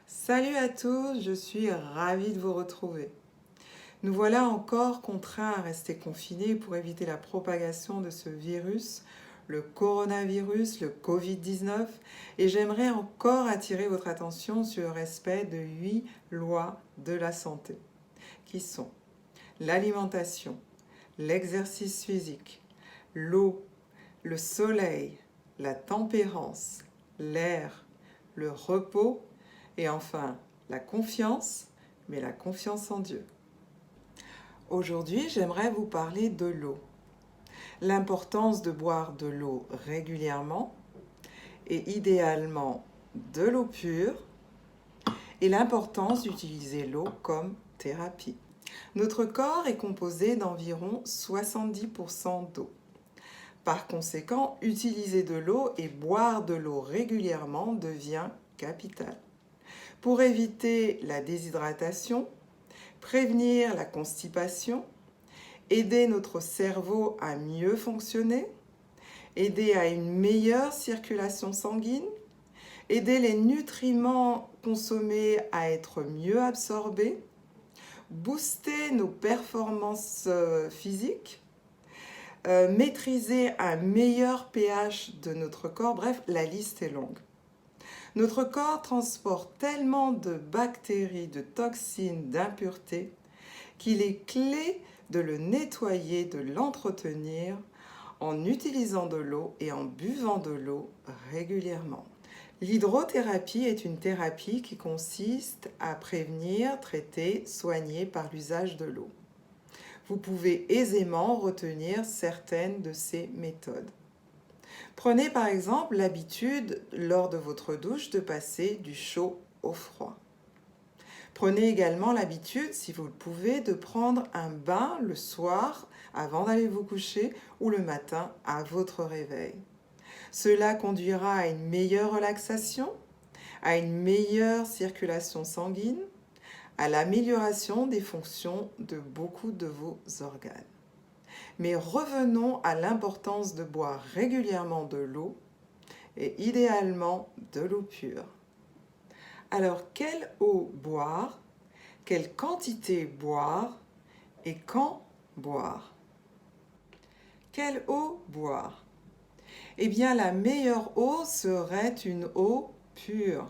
Salut à tous, je suis ravie de vous retrouver. Nous voilà encore contraints à rester confinés pour éviter la propagation de ce virus, le coronavirus, le Covid-19, et j'aimerais encore attirer votre attention sur le respect de 8 lois de la santé, qui sont l'alimentation, l'exercice physique, l'eau, le soleil, la tempérance, l'air, le repos et enfin la confiance, mais la confiance en Dieu. Aujourd'hui, j'aimerais vous parler de l'eau. L'importance de boire de l'eau régulièrement et idéalement de l'eau pure et l'importance d'utiliser l'eau comme thérapie. Notre corps est composé d'environ 70% d'eau. Par conséquent, utiliser de l'eau et boire de l'eau régulièrement devient capital. Pour éviter la déshydratation, prévenir la constipation, aider notre cerveau à mieux fonctionner, aider à une meilleure circulation sanguine, aider les nutriments consommés à être mieux absorbés, booster nos performances physiques, maîtriser un meilleur pH de notre corps, bref, la liste est longue. Notre corps transporte tellement de bactéries, de toxines, d'impuretés qu'il est clé de le nettoyer, de l'entretenir en utilisant de l'eau et en buvant de l'eau régulièrement. L'hydrothérapie est une thérapie qui consiste à prévenir, traiter, soigner par l'usage de l'eau. Vous pouvez aisément retenir certaines de ces méthodes. Prenez par exemple l'habitude lors de votre douche de passer du chaud au froid. Prenez également l'habitude, si vous le pouvez, de prendre un bain le soir avant d'aller vous coucher ou le matin à votre réveil. Cela conduira à une meilleure relaxation, à une meilleure circulation sanguine, à l'amélioration des fonctions de beaucoup de vos organes. Mais revenons à l'importance de boire régulièrement de l'eau et idéalement de l'eau pure. Alors, quelle eau boire? Quelle quantité boire? Et quand boire? Quelle eau boire? Eh bien, la meilleure eau serait une eau pure.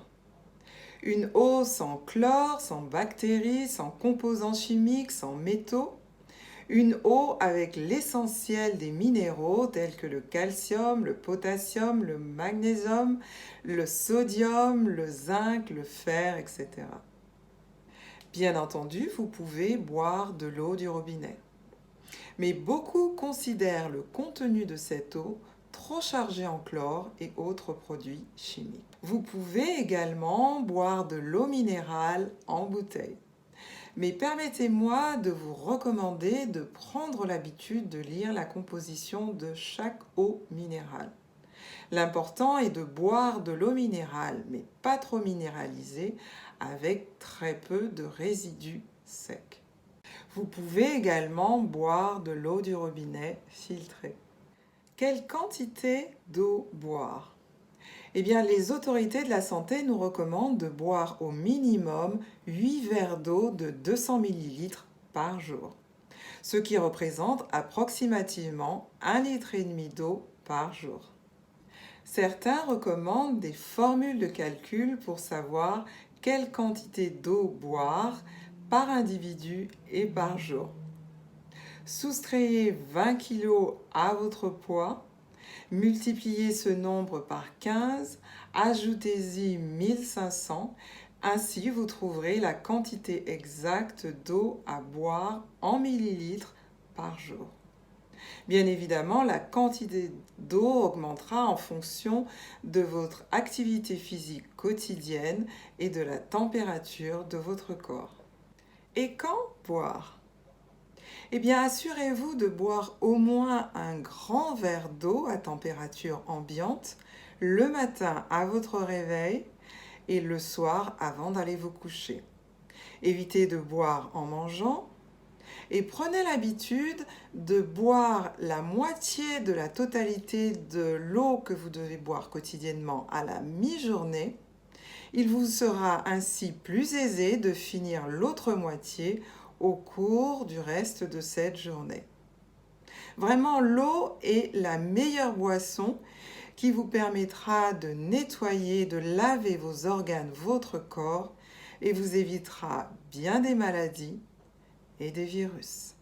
Une eau sans chlore, sans bactéries, sans composants chimiques, sans métaux. Une eau avec l'essentiel des minéraux tels que le calcium, le potassium, le magnésium, le sodium, le zinc, le fer, etc. Bien entendu, vous pouvez boire de l'eau du robinet. Mais beaucoup considèrent le contenu de cette eau trop chargé en chlore et autres produits chimiques. Vous pouvez également boire de l'eau minérale en bouteille. Mais permettez-moi de vous recommander de prendre l'habitude de lire la composition de chaque eau minérale. L'important est de boire de l'eau minérale, mais pas trop minéralisée, avec très peu de résidus secs. Vous pouvez également boire de l'eau du robinet filtrée. Quelle quantité d'eau boire? Eh bien, les autorités de la santé nous recommandent de boire au minimum 8 verres d'eau de 200 ml par jour, ce qui représente approximativement 1,5 litre d'eau par jour. Certains recommandent des formules de calcul pour savoir quelle quantité d'eau boire par individu et par jour. Soustrayez 20 kg à votre poids. Multipliez ce nombre par 15, ajoutez-y 1500, ainsi vous trouverez la quantité exacte d'eau à boire en millilitres par jour. Bien évidemment, la quantité d'eau augmentera en fonction de votre activité physique quotidienne et de la température de votre corps. Et quand boire? Eh bien, assurez-vous de boire au moins un grand verre d'eau à température ambiante le matin à votre réveil et le soir avant d'aller vous coucher. Évitez de boire en mangeant et prenez l'habitude de boire la moitié de la totalité de l'eau que vous devez boire quotidiennement à la mi-journée. Il vous sera ainsi plus aisé de finir l'autre moitié au cours du reste de cette journée. Vraiment, l'eau est la meilleure boisson qui vous permettra de nettoyer, de laver vos organes, votre corps, et vous évitera bien des maladies et des virus.